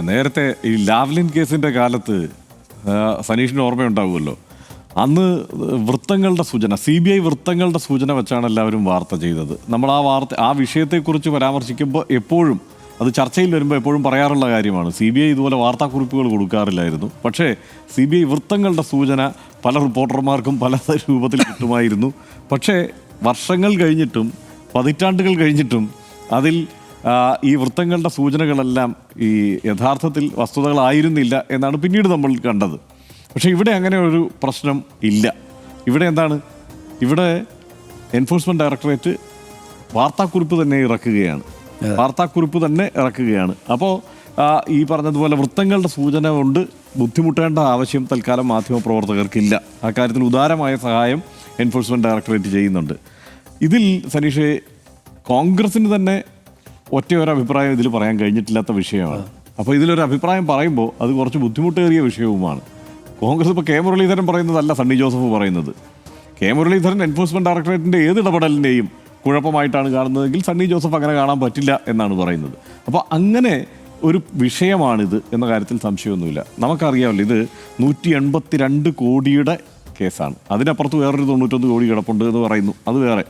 നേരത്തെ ഈ ലാവ്ലിൻ കേസിൻ്റെ കാലത്ത് സനീഷിന് ഓർമ്മയുണ്ടാവുമല്ലോ, അന്ന് വൃത്തങ്ങളുടെ സൂചന, CBI വൃത്തങ്ങളുടെ സൂചന വെച്ചാണ് എല്ലാവരും വാർത്ത ചെയ്തത്. നമ്മൾ ആ വിഷയത്തെക്കുറിച്ച് പരാമർശിക്കുമ്പോൾ എപ്പോഴും അത് ചർച്ചയിൽ വരുമ്പോൾ എപ്പോഴും പറയാറുള്ള കാര്യമാണ്, CBI ഇതുപോലെ വാർത്താക്കുറിപ്പുകൾ കൊടുക്കാറില്ലായിരുന്നു. പക്ഷേ CBI വൃത്തങ്ങളുടെ സൂചന പല റിപ്പോർട്ടർമാർക്കും പല രൂപത്തിൽ കിട്ടുമായിരുന്നു. പക്ഷേ വർഷങ്ങൾ കഴിഞ്ഞിട്ടും പതിറ്റാണ്ടുകൾ കഴിഞ്ഞിട്ടും അതിൽ ഈ വൃത്തങ്ങളുടെ സൂചനകളെല്ലാം ഈ യഥാർത്ഥത്തിൽ വസ്തുതകളായിരുന്നില്ല എന്നാണ് പിന്നീട് നമ്മൾ കണ്ടത്. പക്ഷേ ഇവിടെ അങ്ങനെ ഒരു പ്രശ്നം ഇല്ല. ഇവിടെ എന്താണ്, ഇവിടെ എൻഫോഴ്സ്മെൻറ്റ് ഡയറക്ടറേറ്റ് വാർത്താക്കുറിപ്പ് തന്നെ ഇറക്കുകയാണ്. അപ്പോൾ ഈ പറഞ്ഞതുപോലെ വൃത്തങ്ങളുടെ സൂചന കൊണ്ട് ബുദ്ധിമുട്ടേണ്ട ആവശ്യം തൽക്കാലം മാധ്യമപ്രവർത്തകർക്കില്ല. അക്കാര്യത്തിൽ ഉദാരമായ സഹായം എൻഫോഴ്സ്മെൻറ്റ് ഡയറക്ടറേറ്റ് ചെയ്യുന്നുണ്ട്. ഇതിൽ സനീഷേ, കോൺഗ്രസിന് തന്നെ ഒറ്റയൊരു അഭിപ്രായം ഇതിൽ പറയാൻ കഴിഞ്ഞിട്ടില്ലാത്ത വിഷയമാണ്. അപ്പോൾ ഇതിലൊരു അഭിപ്രായം പറയുമ്പോൾ അത് കുറച്ച് ബുദ്ധിമുട്ടേറിയ വിഷയവുമാണ്. കോൺഗ്രസ് ഇപ്പോൾ കെ മുരളീധരൻ പറയുന്നതല്ല സണ്ണി ജോസഫ് പറയുന്നത്. കെ മുരളീധരൻ എൻഫോഴ്സ്മെൻറ്റ് ഡയറക്ടറേറ്റിൻ്റെ ഏത് ഇടപെടലിനെയും കുഴപ്പമായിട്ടാണ് കാണുന്നതെങ്കിൽ സണ്ണി ജോസഫ് അങ്ങനെ കാണാൻ പറ്റില്ല എന്നാണ് പറയുന്നത്. അപ്പോൾ അങ്ങനെ ഒരു വിഷയമാണിത് എന്ന കാര്യത്തിൽ സംശയമൊന്നുമില്ല. നമുക്കറിയാമല്ലോ, ഇത് 182 കോടിയുടെ കേസാണ്. അതിനപ്പുറത്ത് വേറൊരു 91 കോടി കിടപ്പുണ്ട് എന്ന് പറയുന്നു, അത് വേറെ.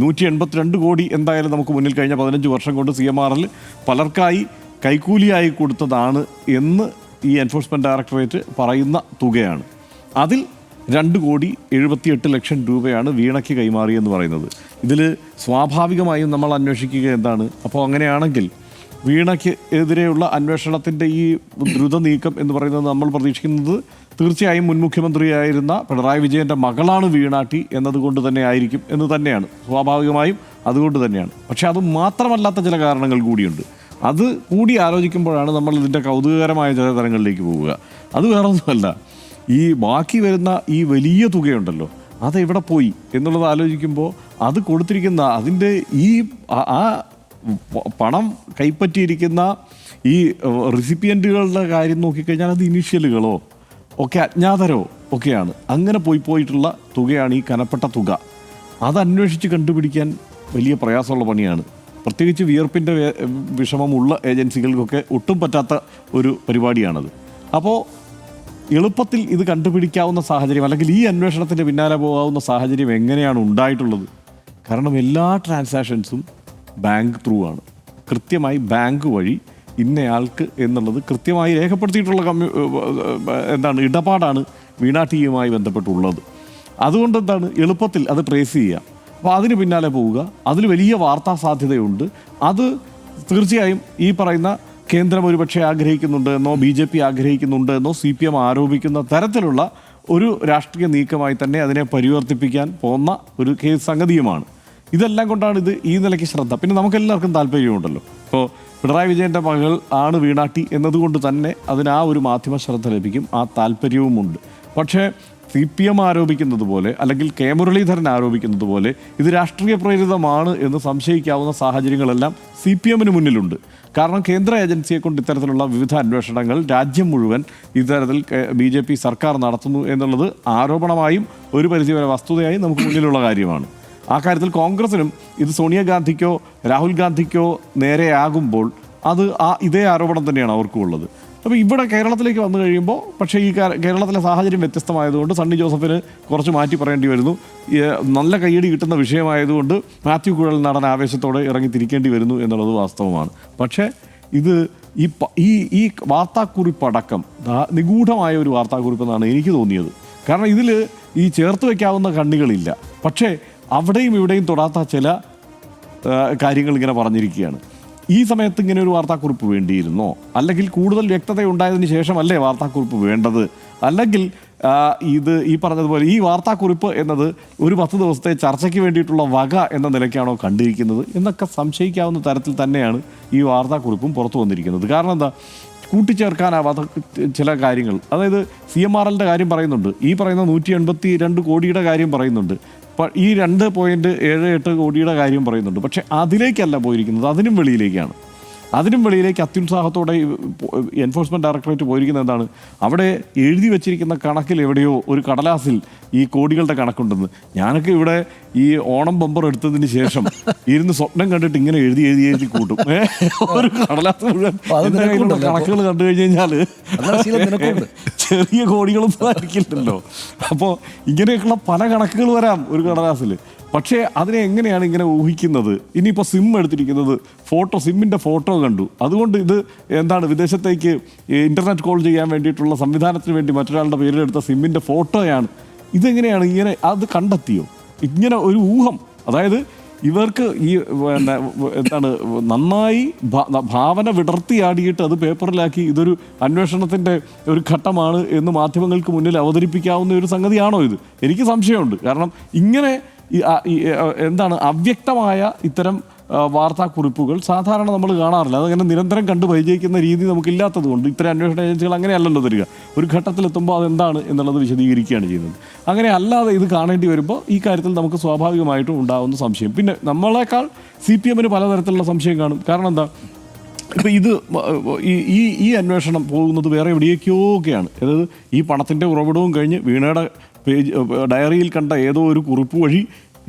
182 കോടി എന്തായാലും നമുക്ക് മുന്നിൽ കഴിഞ്ഞ 15 വർഷം കൊണ്ട് CMRL പലർക്കായി കൈക്കൂലിയായി കൊടുത്തതാണ് എന്ന് ഈ എൻഫോഴ്സ്മെൻറ്റ് ഡയറക്ടറേറ്റ് പറയുന്ന തുകയാണ്. അതിൽ 2,78,00,000 രൂപയാണ് വീണയ്ക്ക് കൈമാറിയെന്ന് പറയുന്നത്. ഇതിൽ സ്വാഭാവികമായും നമ്മൾ അന്വേഷിക്കുക എന്താണ്, അപ്പോൾ അങ്ങനെയാണെങ്കിൽ വീണയ്ക്ക് എതിരെയുള്ള അന്വേഷണത്തിൻ്റെ ഈ ദ്രുത നീക്കം എന്ന് പറയുന്നത് നമ്മൾ പ്രതീക്ഷിക്കുന്നത് തീർച്ചയായും മുൻ മുഖ്യമന്ത്രിയായിരുന്ന പിണറായി വിജയൻ്റെ മകളാണ് വീണ ടി എന്നതുകൊണ്ട് തന്നെ ആയിരിക്കും എന്ന് തന്നെയാണ്, സ്വാഭാവികമായും അതുകൊണ്ട് തന്നെയാണ്. പക്ഷേ അത് മാത്രമല്ലാത്ത ചില കാരണങ്ങൾ കൂടിയുണ്ട്. അത് കൂടി ആലോചിക്കുമ്പോഴാണ് നമ്മൾ ഇതിൻ്റെ കൗതുകകരമായ ചില തലങ്ങളിലേക്ക് പോവുക. അത് വേറൊന്നുമല്ല, ഈ ബാക്കി വരുന്ന ഈ വലിയ തുകയുണ്ടല്ലോ, അതെവിടെ പോയി എന്നുള്ളത് ആലോചിക്കുമ്പോൾ അത് കൊടുത്തിരിക്കുന്ന അതിൻ്റെ ഈ ആ പണം കൈപ്പറ്റിയിരിക്കുന്ന ഈ റെസിപ്പിയൻറ്റുകളുടെ കാര്യം നോക്കിക്കഴിഞ്ഞാൽ അത് ഇനീഷ്യലുകളോ ഒക്കെ അജ്ഞാതരോ ഒക്കെയാണ്. അങ്ങനെ പോയിട്ടുള്ള തുകയാണ് ഈ കനപ്പെട്ട തുക. അത് അന്വേഷിച്ച് കണ്ടുപിടിക്കാൻ വലിയ പ്രയാസമുള്ള പണിയാണ്. പ്രത്യേകിച്ച് വിയർപ്പിൻ്റെ വിഷമമുള്ള ഏജൻസികൾക്കൊക്കെ ഒട്ടും പറ്റാത്ത ഒരു പരിപാടിയാണത്. അപ്പോൾ എളുപ്പത്തിൽ ഇത് കണ്ടുപിടിക്കാവുന്ന സാഹചര്യം, അല്ലെങ്കിൽ ഈ അന്വേഷണത്തിൻ്റെ പിന്നാലെ പോകാവുന്ന സാഹചര്യം എങ്ങനെയാണ് ഉണ്ടായിട്ടുള്ളത്? കാരണം എല്ലാ ട്രാൻസാക്ഷൻസും ബാങ്ക് ത്രൂ ആണ്. കൃത്യമായി ബാങ്ക് വഴി ഇന്നയാൾക്ക് എന്നുള്ളത് കൃത്യമായി രേഖപ്പെടുത്തിയിട്ടുള്ള ഇടപാടാണ് വീണ ടിയുമായി ബന്ധപ്പെട്ടുള്ളത്. അതുകൊണ്ട് എളുപ്പത്തിൽ അത് ട്രേസ് ചെയ്യുക. അപ്പോൾ അതിന് പിന്നാലെ പോവുക, അതിൽ വലിയ വാർത്താ സാധ്യതയുണ്ട്. അത് തീർച്ചയായും ഈ പറയുന്ന കേന്ദ്രം ഒരുപക്ഷെ ആഗ്രഹിക്കുന്നുണ്ട് എന്നോ BJP ആഗ്രഹിക്കുന്നുണ്ട് എന്നോ CPM ആരോപിക്കുന്ന തരത്തിലുള്ള ഒരു രാഷ്ട്രീയ നീക്കമായി തന്നെ അതിനെ പരിവർത്തിപ്പിക്കാൻ പോകുന്ന ഒരു കേസ് സംഗതിയുമാണ്. ഇതെല്ലാം കൊണ്ടാണ് ഇത് ഈ നിലയ്ക്ക് ശ്രദ്ധ. പിന്നെ നമുക്കെല്ലാവർക്കും താല്പര്യമുണ്ടല്ലോ, ഇപ്പോൾ പിണറായി വിജയൻ്റെ മകൾ ആണ് വീണ ടി എന്നതുകൊണ്ട് തന്നെ അതിന് ആ ഒരു മാധ്യമ ശ്രദ്ധ ലഭിക്കും, ആ താല്പര്യവുമുണ്ട്. പക്ഷേ CPM ആരോപിക്കുന്നത് പോലെ, അല്ലെങ്കിൽ കെ മുരളീധരൻ ആരോപിക്കുന്നത് പോലെ ഇത് രാഷ്ട്രീയ പ്രേരിതമാണ് എന്ന് സംശയിക്കാവുന്ന സാഹചര്യങ്ങളെല്ലാം CPMന് മുന്നിലുണ്ട്. കാരണം കേന്ദ്ര ഏജൻസിയെ കൊണ്ട് ഇത്തരത്തിലുള്ള വിവിധ അന്വേഷണങ്ങൾ രാജ്യം മുഴുവൻ ഇത്തരത്തിൽ BJP സർക്കാർ നടത്തുന്നു എന്നുള്ളത് ആരോപണമായും ഒരു പരിധിവരെ വസ്തുതയായും നമുക്ക് മുന്നിലുള്ള കാര്യമാണ്. ആ കാര്യത്തിൽ കോൺഗ്രസിനും ഇത് സോണിയാഗാന്ധിക്കോ രാഹുൽ ഗാന്ധിക്കോ നേരെയാകുമ്പോൾ അത് ഇതേ ആരോപണം തന്നെയാണ് അവർക്കും ഉള്ളത്. അപ്പോൾ ഇവിടെ കേരളത്തിലേക്ക് വന്നു കഴിയുമ്പോൾ പക്ഷേ ഈ കേരളത്തിലെ സാഹചര്യം വ്യത്യസ്തമായതുകൊണ്ട് സണ്ണി ജോസഫിന് കുറച്ച് മാറ്റി പറയേണ്ടി വരുന്നു. നല്ല കയ്യടി കിട്ടുന്ന വിഷയമായതുകൊണ്ട് മാത്യു കുഴൽനാടൻ ആവേശത്തോടെ ഇറങ്ങി തിരിക്കേണ്ടി വരുന്നു എന്നുള്ളത് വാസ്തവമാണ്. പക്ഷേ ഇത് ഈ വാർത്താക്കുറിപ്പടക്കം നിഗൂഢമായ ഒരു വാർത്താക്കുറിപ്പെന്നാണ് എനിക്ക് തോന്നിയത്. കാരണം ഇതിൽ ഈ ചേർത്ത് വയ്ക്കാവുന്ന കണ്ണികളില്ല. പക്ഷേ അവിടെയും ഇവിടെയും തൊടാത്ത ചില കാര്യങ്ങൾ ഇങ്ങനെ പറഞ്ഞിരിക്കുകയാണ്. ഈ സമയത്ത് ഇങ്ങനെ ഒരു വാർത്താക്കുറിപ്പ് വേണ്ടിയിരുന്നോ? അല്ലെങ്കിൽ കൂടുതൽ വ്യക്തത ഉണ്ടായതിന് ശേഷമല്ലേ വാർത്താക്കുറിപ്പ് വേണ്ടത്? അല്ലെങ്കിൽ ഇത് ഈ പറഞ്ഞതുപോലെ ഈ വാർത്താക്കുറിപ്പ് എന്നത് ഒരു 10 ദിവസത്തെ ചർച്ചയ്ക്ക് വേണ്ടിയിട്ടുള്ള വക എന്ന നിലയ്ക്കാണോ കണ്ടിരിക്കുന്നത് എന്നൊക്കെ സംശയിക്കാവുന്ന തരത്തിൽ തന്നെയാണ് ഈ വാർത്താക്കുറിപ്പും പുറത്തു വന്നിരിക്കുന്നത്. കാരണം എന്താ, കൂട്ടിച്ചേർക്കാനാവാത്ത ചില കാര്യങ്ങൾ, അതായത് CMRLൻ്റെ കാര്യം പറയുന്നുണ്ട്, ഈ പറയുന്ന 182 കോടിയുടെ കാര്യം പറയുന്നുണ്ട്, ഈ 2.78 കോടിയുടെ കാര്യം പറയുന്നുണ്ട്. പക്ഷേ അതിലേക്കല്ല പോയിരിക്കുന്നത്, അതിനും വെളിയിലേക്കാണ്. അതിനും വെളിയിലേക്ക് അത്യുത്സാഹത്തോടെ എൻഫോഴ്സ്മെൻറ്റ് ഡയറക്ടറേറ്റ് പോയിരിക്കുന്നത് എന്താണ്, അവിടെ എഴുതി വെച്ചിരിക്കുന്ന കണക്കിൽ എവിടെയോ ഒരു കടലാസിൽ ഈ കോടികളുടെ കണക്കുണ്ടെന്ന്. ഞാനൊക്കെ ഇവിടെ ഈ ഓണം ബമ്പർ എടുത്തതിന് ശേഷം ഇരുന്ന് സ്വപ്നം കണ്ടിട്ട് ഇങ്ങനെ എഴുതി കൂട്ടും. ഒരു കടലാസ് മുഴുവൻ എൻ്റെ കയ്യിലുള്ള കണക്കുകൾ കണ്ടു കഴിഞ്ഞ് കഴിഞ്ഞാൽ ചെറിയ കോടികളൊന്നും ആയിരിക്കില്ലല്ലോ. അപ്പോൾ ഇങ്ങനെയൊക്കെയുള്ള പല കണക്കുകൾ വരാം ഒരു കടലാസിൽ. പക്ഷേ അതിനെ എങ്ങനെയാണ് ഇങ്ങനെ ഊഹിക്കുന്നത്? ഇനിയിപ്പോൾ സിം എടുത്തിരിക്കുന്നത് സിമ്മിൻ്റെ ഫോട്ടോ കണ്ടു, അതുകൊണ്ട് ഇത് എന്താണ് വിദേശത്തേക്ക് ഇൻ്റർനെറ്റ് കോൾ ചെയ്യാൻ വേണ്ടിയിട്ടുള്ള സംവിധാനത്തിന് വേണ്ടി മറ്റൊരാളുടെ പേരിലെടുത്ത സിമ്മിൻ്റെ ഫോട്ടോയാണ്. ഇതെങ്ങനെയാണ് ഇങ്ങനെ അത് കണ്ടെത്തിയോ? ഇങ്ങനെ ഒരു ഊഹം, അതായത് ഇവർക്ക് ഈ എന്താണ് നന്നായി ഭാവന വിടർത്തിയാടിയിട്ട് അത് പേപ്പറിലാക്കി ഇതൊരു അന്വേഷണത്തിൻ്റെ ഒരു ഘട്ടമാണ് എന്ന് മാധ്യമങ്ങൾക്ക് മുന്നിൽ അവതരിപ്പിക്കാവുന്ന ഒരു സംഗതിയാണോ ഇത്? എനിക്ക് സംശയമുണ്ട്. കാരണം ഇങ്ങനെ എന്താണ് അവ്യക്തമായ ഇത്തരം വാർത്താക്കുറിപ്പുകൾ സാധാരണ നമ്മൾ കാണാറില്ല. അതങ്ങനെ നിരന്തരം കണ്ടു പരിചയിക്കുന്ന രീതി നമുക്കില്ലാത്തത് കൊണ്ട് ഇത്തരം അന്വേഷണ ഏജൻസികൾ അങ്ങനെയല്ലല്ലോ തരിക. ഒരു ഘട്ടത്തിലെത്തുമ്പോൾ അതെന്താണ് എന്നുള്ളത് വിശദീകരിക്കുകയാണ് ചെയ്യുന്നത്. അങ്ങനെ അല്ലാതെ ഇത് കാണേണ്ടി വരുമ്പോൾ ഈ കാര്യത്തിൽ നമുക്ക് സ്വാഭാവികമായിട്ടും ഉണ്ടാകുന്ന സംശയം. പിന്നെ നമ്മളെക്കാൾ CPM പലതരത്തിലുള്ള സംശയം കാണും. കാരണം എന്താ, ഇപ്പം ഇത് ഈ അന്വേഷണം പോകുന്നത് വേറെ എവിടെയൊക്കെയാണ്. അതായത് ഈ പണത്തിൻ്റെ ഉറവിടവും കഴിഞ്ഞ് വീണയുടെ ഡയറിയിൽ കണ്ട ഏതോ ഒരു കുറിപ്പ് വഴി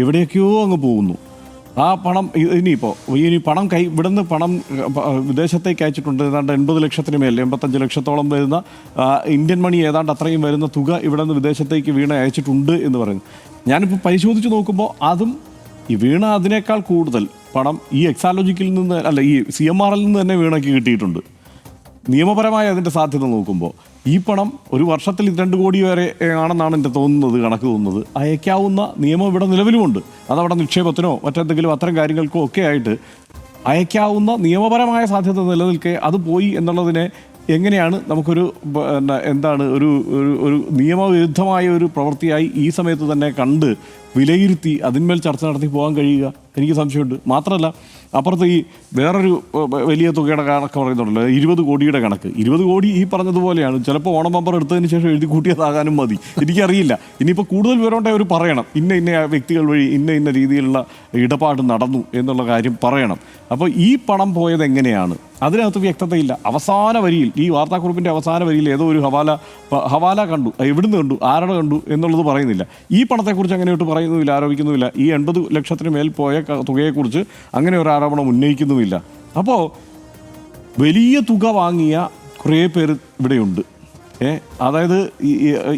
എവിടെയൊക്കെയോ അങ്ങ് പോകുന്നു. ആ പണം ഇനി പണം ഇവിടുന്ന് പണം വിദേശത്തേക്ക് അയച്ചിട്ടുണ്ട്. ഏതാണ്ട് 80 ലക്ഷത്തിന് മേൽ 85 ലക്ഷത്തോളം വരുന്ന ഇന്ത്യൻ മണി ഏതാണ്ട് അത്രയും വരുന്ന തുക ഇവിടെ നിന്ന് വിദേശത്തേക്ക് വീണ അയച്ചിട്ടുണ്ട് എന്ന് പറയുന്നു. ഞാനിപ്പോൾ പരിശോധിച്ച് നോക്കുമ്പോൾ അതും ഈ വീണ അതിനേക്കാൾ കൂടുതൽ പണം ഈ എക്സാലോജിക്കിൽ നിന്ന് അല്ല, ഈ CMRL നിന്ന് തന്നെ വീണയ്ക്ക് കിട്ടിയിട്ടുണ്ട്. നിയമപരമായ അതിൻ്റെ സാധ്യത നോക്കുമ്പോൾ ഈ പണം ഒരു വർഷത്തിൽ 2 കോടി വരെ ആണെന്നാണ് എൻ്റെ കണക്ക് തോന്നുന്നത്. അയക്കാവുന്ന നിയമം ഇവിടെ നിലവിലുമുണ്ട്. അതവിടെ നിക്ഷേപത്തിനോ മറ്റെന്തെങ്കിലും അത്തരം കാര്യങ്ങൾക്കോ ഒക്കെ ആയിട്ട് അയക്കാവുന്ന നിയമപരമായ സാധ്യത നിലനിൽക്കെ അത് പോയി എന്നുള്ളതിനെ എങ്ങനെയാണ് നമുക്കൊരു എന്താണ് ഒരു നിയമവിരുദ്ധമായ ഒരു പ്രവൃത്തിയായി ഈ സമയത്ത് തന്നെ കണ്ട് വിലയിരുത്തി അതിന്മേൽ ചർച്ച നടത്തി പോകാൻ കഴിയുക? എനിക്ക് സംശയമുണ്ട്. മാത്രമല്ല അപ്പുറത്ത് ഈ വേറൊരു വലിയ തുകയുടെ കണക്ക് പറയുന്നുണ്ടല്ലോ, 20 കോടിയുടെ കണക്ക്. 20 കോടി ഈ പറഞ്ഞതുപോലെയാണ്. ചിലപ്പോൾ ഓണം ബമ്പർ എടുത്തതിന് ശേഷം എഴുതി കൂട്ടിയതാകാനും മതി, എനിക്കറിയില്ല. ഇനിയിപ്പോൾ കൂടുതൽ വിവരമുണ്ടെ അവർ പറയണം, ഇന്ന വ്യക്തികൾ വഴി ഇന്ന രീതിയിലുള്ള ഇടപാട് നടന്നു എന്നുള്ള കാര്യം പറയണം. അപ്പോൾ ഈ പണം പോയത് എങ്ങനെയാണ് അതിനകത്ത് വ്യക്തതയില്ല. അവസാന വരിയിൽ, ഈ വാർത്താക്കുറിപ്പിൻ്റെ അവസാന വരിയിൽ ഏതോ ഒരു ഹവാല കണ്ടു, എവിടുന്ന് കണ്ടു, ആരുടെ കണ്ടു എന്നുള്ളത് പറയുന്നില്ല. ഈ പണത്തെക്കുറിച്ച് അങ്ങനെയോട്ട് പറയുന്നുമില്ല, ആരോപിക്കുന്നുമില്ല. ഈ 80 ലക്ഷത്തിന് മേൽ പോയ തുകയെക്കുറിച്ച് അങ്ങനെ ഒരു ആരോപണം ഉന്നയിക്കുന്നുമില്ല. അപ്പോൾ വലിയ തുക വാങ്ങിയ കുറേ പേർ ഇവിടെയുണ്ട്. അതായത്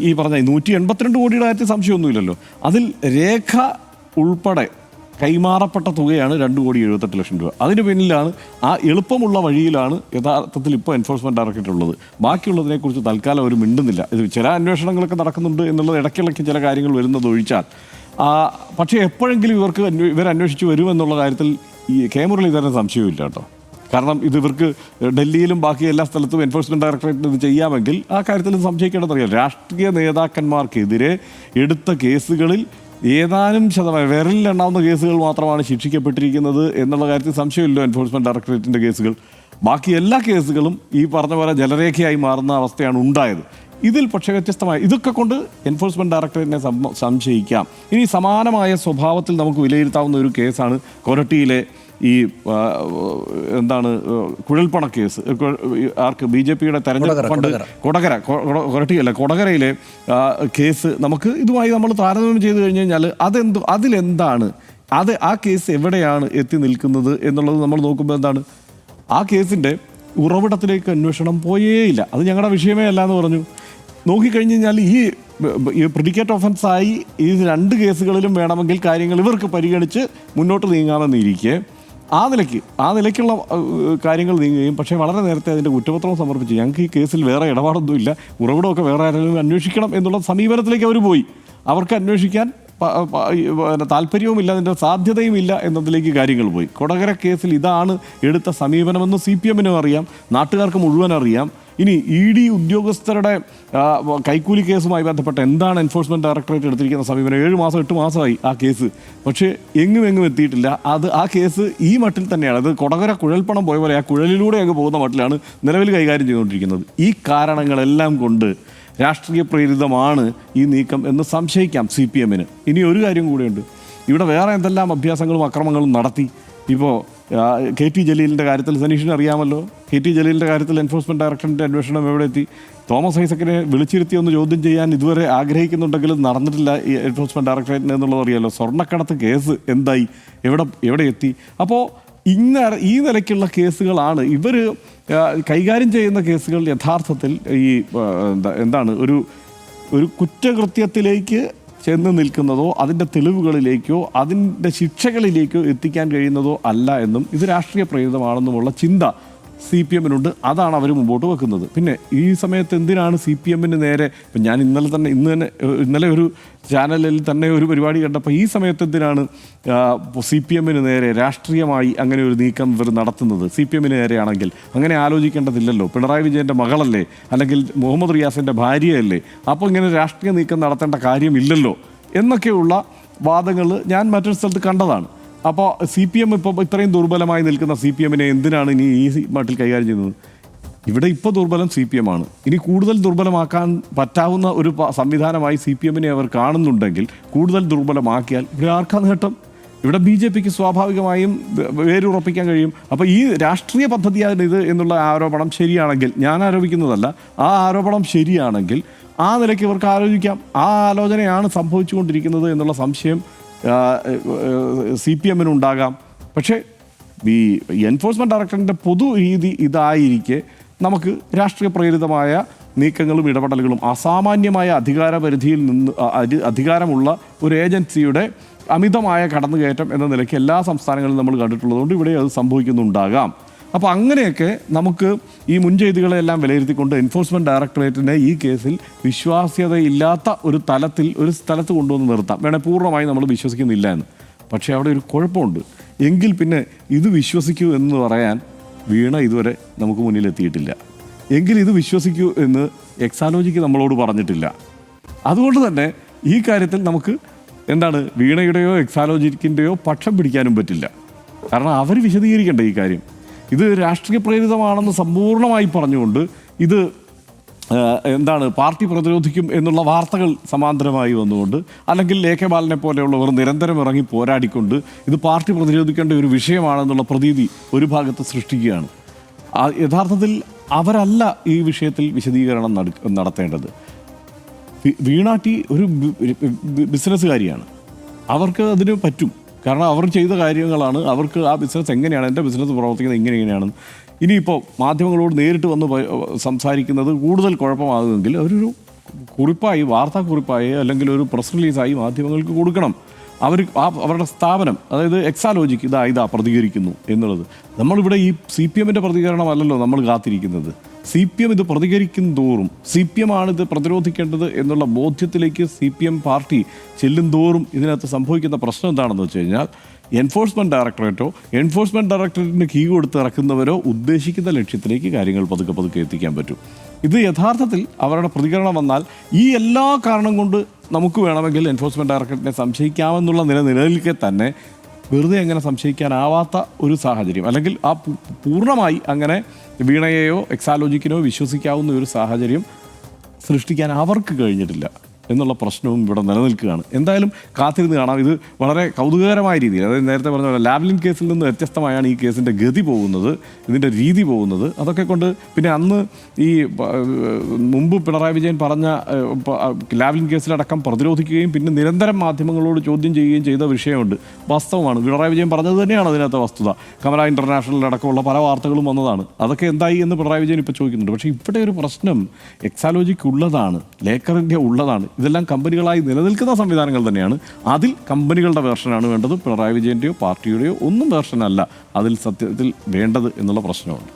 ഈ പറഞ്ഞ 182 കോടിയുടെ കാര്യത്തിൽ സംശയമൊന്നുമില്ലല്ലോ. അതിൽ രേഖ ഉൾപ്പെടെ കൈമാറപ്പെട്ട തുകയാണ് 2,78 ലക്ഷം രൂപ. അതിന് പിന്നിലാണ് ആ എളുപ്പമുള്ള വഴിയിലാണ് യഥാർത്ഥത്തിൽ ഇപ്പോൾ എൻഫോഴ്സ്മെൻറ്റ് ഡയറക്ടറേറ്റ് ഉള്ളത്. ബാക്കിയുള്ളതിനെക്കുറിച്ച് തൽക്കാലം അവർ മിണ്ടുന്നില്ല. ഇത് ചില അന്വേഷണങ്ങളൊക്കെ നടക്കുന്നുണ്ട് എന്നുള്ളത് ഇടയ്ക്കിടയ്ക്ക് ചില കാര്യങ്ങൾ വരുന്നത് ഒഴിച്ചാൽ. പക്ഷേ എപ്പോഴെങ്കിലും ഇവരന്വേഷിച്ച് വരുമെന്നുള്ള കാര്യത്തിൽ ഈ മുരളീധരന് സംശയമില്ല കേട്ടോ. കാരണം ഇവർക്ക് ഡൽഹിയിലും ബാക്കി എല്ലാ സ്ഥലത്തും എൻഫോഴ്സ്മെൻറ്റ് ഡയറക്ടറേറ്റിന് ഇത് ചെയ്യാമെങ്കിൽ ആ കാര്യത്തിൽ സംശയിക്കേണ്ടതറിയാം. രാഷ്ട്രീയ നേതാക്കന്മാർക്കെതിരെ എടുത്ത കേസുകളിൽ ഏതാനും ശതമാനം, വിരലിലെണ്ണാവുന്ന കേസുകൾ മാത്രമാണ് ശിക്ഷിക്കപ്പെട്ടിരിക്കുന്നത് എന്നുള്ള കാര്യത്തിൽ സംശയമില്ല. എൻഫോഴ്സ്മെൻറ്റ് ഡയറക്ടറേറ്റിൻ്റെ കേസുകൾ, ബാക്കി എല്ലാ കേസുകളും ഈ പറഞ്ഞ പോലെ ജലരേഖയായി മാറുന്ന അവസ്ഥയാണ് ഉണ്ടായത്. ഇതിൽ പക്ഷേ വ്യത്യസ്തമായി ഇതൊക്കെ കൊണ്ട് എൻഫോഴ്സ്മെൻറ്റ് ഡയറക്ടറേറ്റിനെ സംശയിക്കാം. ഇനി സമാനമായ സ്വഭാവത്തിൽ നമുക്ക് വിലയിരുത്താവുന്ന ഒരു കേസാണ് കൊരട്ടിയിലെ ഈ എന്താണ് കുഴൽപ്പണ കേസ്. ആർക്ക് BJPയുടെ തെരഞ്ഞെടുപ്പ് ഫണ്ട് കൊടകരയിലെ കേസ് നമുക്ക് ഇതുമായി നമ്മൾ താരതമ്യം ചെയ്ത് കഴിഞ്ഞ് കഴിഞ്ഞാൽ അതിലെന്താണ് ആ കേസ് എവിടെയാണ് എത്തി നിൽക്കുന്നത് എന്നുള്ളത് നമ്മൾ നോക്കുമ്പോൾ എന്താണ്, ആ കേസിൻ്റെ ഉറവിടത്തിലേക്ക് അന്വേഷണം പോയേയില്ല. അത് ഞങ്ങളുടെ വിഷയമേ അല്ല എന്ന് പറഞ്ഞു. നോക്കിക്കഴിഞ്ഞ് കഴിഞ്ഞാൽ ഈ പ്രിഡിക്കേറ്റ് ഒഫൻസായി ഈ 2 കേസുകളിലും വേണമെങ്കിൽ കാര്യങ്ങൾ ഇവർക്ക് പരിഗണിച്ച് മുന്നോട്ട് നീങ്ങാമെന്നിരിക്കെ ആ നിലയ്ക്കുള്ള കാര്യങ്ങൾ നീങ്ങുകയും പക്ഷേ വളരെ നേരത്തെ അതിൻ്റെ കുറ്റപത്രം സമർപ്പിച്ച് ഞങ്ങൾക്ക് ഈ കേസിൽ വേറെ ഇടപാടൊന്നുമില്ല, ഉറവിടമൊക്കെ വേറെ ആരെങ്കിലും അന്വേഷിക്കണം എന്നുള്ള സമീപനത്തിലേക്ക് അവർ പോയി. അവർക്ക് അന്വേഷിക്കാൻ താല്പര്യവുമില്ല, അതിൻ്റെ സാധ്യതയുമില്ല എന്നതിലേക്ക് കാര്യങ്ങൾ പോയി. കൊടകര കേസിൽ ഇതാണ് എടുത്ത സമീപനമെന്ന് CPM-നും അറിയാം, നാട്ടുകാർക്ക് മുഴുവൻ അറിയാം. ഇനി ED ഉദ്യോഗസ്ഥരുടെ കൈക്കൂലി കേസുമായി ബന്ധപ്പെട്ട് എന്താണ് എൻഫോഴ്സ്മെൻറ്റ് ഡയറക്ടറേറ്റ് എടുത്തിരിക്കുന്ന സമീപനം? 7 മാസം 8 മാസമായി ആ കേസ്, പക്ഷേ എങ്ങും എത്തിയിട്ടില്ല. ആ കേസ് ഈ മട്ടിൽ തന്നെയാണ്. അത് കൊടകര കുഴൽപ്പണം പോയ പോലെ ആ കുഴലിലൂടെ അങ്ങ് പോകുന്ന മട്ടിലാണ് നിലവിൽ കൈകാര്യം ചെയ്തുകൊണ്ടിരിക്കുന്നത്. ഈ കാരണങ്ങളെല്ലാം കൊണ്ട് രാഷ്ട്രീയ പ്രേരിതമാണ് ഈ നീക്കം എന്ന് സംശയിക്കാം CPM-ന്. ഇനി ഒരു കാര്യം കൂടെയുണ്ട്, ഇവിടെ വേറെ എന്തെല്ലാം അഭ്യാസങ്ങളും അക്രമങ്ങളും നടത്തി. ഇപ്പോൾ കെ ടി ജലീലിൻ്റെ കാര്യത്തിൽ സനീഷിന് അറിയാമല്ലോ. കെ ടി ജലീലിൻ്റെ കാര്യത്തിൽ എൻഫോഴ്സ്മെൻറ്റ് ഡയറക്ടറിൻ്റെ അന്വേഷണം എവിടെ എത്തി? തോമസ് ഐസക്കിനെ വിളിച്ചിരുത്തി ഒന്ന് ചോദ്യം ചെയ്യാൻ ഇതുവരെ ആഗ്രഹിക്കുന്നുണ്ടെങ്കിലും നടന്നിട്ടില്ല ഈ എൻഫോഴ്സ്മെൻറ്റ് ഡയറക്ടറേറ്റിന് എന്നുള്ളത് അറിയാമല്ലോ. സ്വർണ്ണക്കടത്ത് കേസ് എന്തായി, എവിടെ എത്തി? അപ്പോൾ ഈ നിലയ്ക്കുള്ള കേസുകളാണ് ഇവർ കൈകാര്യം ചെയ്യുന്ന കേസുകൾ. യഥാർത്ഥത്തിൽ ഈ എന്താണ് ഒരു കുറ്റകൃത്യത്തിലേക്ക് ചെന്ന് നിൽക്കുന്നതോ അതിൻ്റെ തെളിവുകളിലേക്കോ അതിൻ്റെ ശിക്ഷകളിലേക്കോ എത്തിക്കാൻ കഴിയുന്നതോ അല്ല എന്നും ഇത് രാഷ്ട്രീയ പ്രേരിതമാണെന്നുമുള്ള ചിന്ത CPM-നുണ്ട്. അതാണ് അവർ മുമ്പോട്ട് വെക്കുന്നത്. പിന്നെ ഈ സമയത്ത് എന്തിനാണ് CPM-ന് നേരെ, ഇപ്പം ഞാൻ ഇന്നലെ ഒരു ചാനലിൽ തന്നെ ഒരു പരിപാടി കണ്ടപ്പോൾ ഈ സമയത്ത് എന്തിനാണ് CPM-ന് നേരെ രാഷ്ട്രീയമായി അങ്ങനെ ഒരു നീക്കം ഇവർ നടത്തുന്നത്? CPM-ന് നേരെയാണെങ്കിൽ അങ്ങനെ ആലോചിക്കേണ്ടതില്ലല്ലോ. പിണറായി വിജയൻ്റെ മകളല്ലേ, അല്ലെങ്കിൽ മുഹമ്മദ് റിയാസിൻ്റെ ഭാര്യയല്ലേ, അപ്പോൾ ഇങ്ങനെ രാഷ്ട്രീയ നീക്കം നടത്തേണ്ട കാര്യമില്ലല്ലോ എന്നൊക്കെയുള്ള വാദങ്ങൾ ഞാൻ മറ്റൊരു സ്ഥലത്ത് കണ്ടതാണ്. അപ്പോൾ CPM ഇപ്പോൾ ഇത്രയും ദുർബലമായി നിൽക്കുന്ന CPM-നെ എന്തിനാണ് ഇനി ഈ മട്ടിൽ കൈകാര്യം ചെയ്യുന്നത്? ഇവിടെ ഇപ്പോൾ ദുർബലം CPM-ആണ്. ഇനി കൂടുതൽ ദുർബലമാക്കാൻ പറ്റാവുന്ന ഒരു സംവിധാനമായി CPM-നെ അവർ കാണുന്നുണ്ടെങ്കിൽ കൂടുതൽ ദുർബലമാക്കിയാൽ ഇവിടെ ആർക്കാ നേട്ടം? ഇവിടെ BJPക്ക് സ്വാഭാവികമായും വേരുറപ്പിക്കാൻ കഴിയും. അപ്പോൾ ഈ രാഷ്ട്രീയ പദ്ധതിയാണ് ഇത് എന്നുള്ള ആരോപണം ശരിയാണെങ്കിൽ, ഞാൻ ആരോപിക്കുന്നതല്ല, ആ ആരോപണം ശരിയാണെങ്കിൽ ആ നിലയ്ക്ക് ഇവർക്ക് ആലോചിക്കാം. ആ ആലോചനയാണ് സംഭവിച്ചുകൊണ്ടിരിക്കുന്നത് എന്നുള്ള സംശയം CPM-നുണ്ടാകാം. പക്ഷേ ഈ എൻഫോഴ്സ്മെൻറ്റ് ഡയറക്ടറിൻ്റെ പൊതു രീതി ഇതായിരിക്കെ നമുക്ക് രാഷ്ട്രീയ പ്രേരിതമായ നീക്കങ്ങളും ഇടപെടലുകളും അസാമാന്യമായ അധികാരപരിധിയിൽ നിന്ന് അധികാരമുള്ള ഒരു ഏജൻസിയുടെ അമിതമായ കടന്നുകയറ്റം എന്ന നിലയ്ക്ക് എല്ലാ സംസ്ഥാനങ്ങളിലും നമ്മൾ കണ്ടിട്ടുള്ളതുകൊണ്ട് ഇവിടെ അത് സംഭവിക്കുന്നുണ്ടാകാം. അപ്പോൾ അങ്ങനെയൊക്കെ നമുക്ക് ഈ മുൻചെയ്തികളെല്ലാം വിലയിരുത്തിക്കൊണ്ട് എൻഫോഴ്സ്മെൻറ്റ് ഡയറക്ടറേറ്റിനെ ഈ കേസിൽ വിശ്വാസ്യതയില്ലാത്ത ഒരു സ്ഥലത്ത് കൊണ്ടുവന്ന് നിർത്താം. വേണേൽ പൂർണ്ണമായി നമ്മൾ വിശ്വസിക്കുന്നില്ല എന്ന്. പക്ഷേ അവിടെ ഒരു കുഴപ്പമുണ്ട്. എങ്കിൽ പിന്നെ ഇത് വിശ്വസിക്കൂ എന്ന് പറയാൻ വീണ ഇതുവരെ നമുക്ക് മുന്നിലെത്തിയിട്ടില്ല. എങ്കിൽ ഇത് വിശ്വസിക്കൂ എന്ന് എക്സാലോജിക്ക് നമ്മളോട് പറഞ്ഞിട്ടില്ല. അതുകൊണ്ട് തന്നെ ഈ കാര്യത്തിൽ നമുക്ക് വീണയുടെയോ എക്സാലോജിക്കിൻ്റെയോ പക്ഷം പിടിക്കാനും പറ്റില്ല. കാരണം അവർ വിശദീകരിക്കേണ്ട ഈ കാര്യം. ഇത് രാഷ്ട്രീയ പ്രേരിതമാണെന്ന് സമ്പൂർണ്ണമായി പറഞ്ഞുകൊണ്ട് ഇത് പാർട്ടി പ്രതിരോധിക്കും എന്നുള്ള വാർത്തകൾ സമാന്തരമായി വന്നുകൊണ്ട്, അല്ലെങ്കിൽ AK ബാലനെ പോലെയുള്ളവർ നിരന്തരം ഇറങ്ങി പോരാടിക്കൊണ്ട് ഇത് പാർട്ടി പ്രതിരോധിക്കേണ്ട ഒരു വിഷയമാണെന്നുള്ള പ്രതീതി ഒരു ഭാഗത്ത് സൃഷ്ടിക്കുകയാണ്. യഥാർത്ഥത്തിൽ അവരല്ല ഈ വിഷയത്തിൽ വിശദീകരണം നടത്തേണ്ടത്. വീണാട്ടി ഒരു ബിസിനസ്സുകാരിയാണ്. അവർക്ക് അതിന് പറ്റും. കാരണം അവർ ചെയ്ത കാര്യങ്ങളാണ്. അവർക്ക് ആ ബിസിനസ് എങ്ങനെയാണ്, എൻ്റെ ബിസിനസ് പ്രവർത്തിക്കുന്നത് ഇങ്ങനെയാണ്. ഇനിയിപ്പോൾ മാധ്യമങ്ങളോട് നേരിട്ട് വന്ന് സംസാരിക്കുന്നത് കൂടുതൽ കുഴപ്പമാകുമെങ്കിൽ അവരൊരു കുറിപ്പായി, വാർത്താക്കുറിപ്പായി, അല്ലെങ്കിൽ ഒരു പ്രസ് റിലീസായി മാധ്യമങ്ങൾക്ക് കൊടുക്കണം. അവരുടെ സ്ഥാപനം, അതായത് എക്സാലോജിക്ക് ഇതാ പ്രതികരിക്കുന്നു എന്നുള്ളത്. നമ്മളിവിടെ ഈ CPM-ൻ്റെ പ്രതികരണമല്ലല്ലോ നമ്മൾ കാത്തിരിക്കുന്നത്. CPM ഇത് പ്രതികരിക്കും തോറും, CPM ആണ് ഇത് പ്രതിരോധിക്കേണ്ടത് എന്നുള്ള ബോധ്യത്തിലേക്ക് CPM പാർട്ടി ചെല്ലും തോറും ഇതിനകത്ത് സംഭവിക്കുന്ന പ്രശ്നം എന്താണെന്ന് വെച്ച് കഴിഞ്ഞാൽ എൻഫോഴ്സ്മെൻറ്റ് ഡയറക്ടറേറ്റിന് കീ കൊടുത്ത് ഇറക്കുന്നവരോ ഉദ്ദേശിക്കുന്ന ലക്ഷ്യത്തിലേക്ക് കാര്യങ്ങൾ പതുക്കെ എത്തിക്കാൻ പറ്റും. ഇത് യഥാർത്ഥത്തിൽ അവരുടെ പ്രതികരണം വന്നാൽ ഈ എല്ലാ കാരണം കൊണ്ട് നമുക്ക് വേണമെങ്കിൽ എൻഫോഴ്സ്മെൻറ്റ് ഡയറക്ടറേറ്റിനെ സംശയിക്കാമെന്നുള്ള നിലനിൽക്കെ തന്നെ വെറുതെ അങ്ങനെ സംശയിക്കാനാവാത്ത ഒരു സാഹചര്യം, അല്ലെങ്കിൽ ആ പൂർണ്ണമായി അങ്ങനെ വീണയെയോ എക്സാലോജിക്കിനോ വിശ്വസിക്കാവുന്ന ഒരു സാഹചര്യം സൃഷ്ടിക്കാൻ അവർക്ക് കഴിഞ്ഞിട്ടില്ല എന്നുള്ള പ്രശ്നവും ഇവിടെ നിലനിൽക്കുകയാണ്. എന്തായാലും കാത്തിരുന്ന് കാണാം. ഇത് വളരെ കൗതുകകരമായ രീതിയിൽ, അതായത് നേരത്തെ പറഞ്ഞ പോലെ ലാവ്ലിൻ കേസിൽ നിന്ന് വ്യത്യസ്തമായാണ് ഈ കേസിൻ്റെ ഗതി പോകുന്നത്, ഇതിൻ്റെ രീതി പോകുന്നത്. അതൊക്കെ കൊണ്ട് പിന്നെ അന്ന് ഈ മുമ്പ് പിണറായി വിജയൻ പറഞ്ഞ ലാവ്ലിൻ കേസിലടക്കം പ്രതിരോധിക്കുകയും പിന്നെ നിരന്തരം മാധ്യമങ്ങളോട് ചോദ്യം ചെയ്യുകയും ചെയ്ത വിഷയമുണ്ട്. വാസ്തവമാണ്, പിണറായി വിജയൻ പറഞ്ഞത് തന്നെയാണ് അതിനകത്ത് വസ്തുത. കമല ഇൻ്റർനാഷണലിലടക്കമുള്ള പല വാർത്തകളും വന്നതാണ്. അതൊക്കെ എന്തായി എന്ന് പിണറായി വിജയൻ ഇപ്പോൾ ചോദിക്കുന്നുണ്ട്. പക്ഷേ ഇവിടെ ഒരു പ്രശ്നം എക്സാലോജിക്ക് ഉള്ളതാണ്, ലേക്കർ ഇന്ത്യ ഉള്ളതാണ്. ഇതെല്ലാം കമ്പനികളായി നിലനിൽക്കുന്ന സംവിധാനങ്ങൾ തന്നെയാണ്. അതിൽ കമ്പനികളുടെ വേർഷനാണ് വേണ്ടത്. പിണറായി വിജയൻ്റെയോ പാർട്ടിയുടെയോ ഒന്നും വേർഷനല്ല അതിൽ സത്യത്തിൽ വേണ്ടത് എന്നുള്ള പ്രശ്നമുണ്ട്.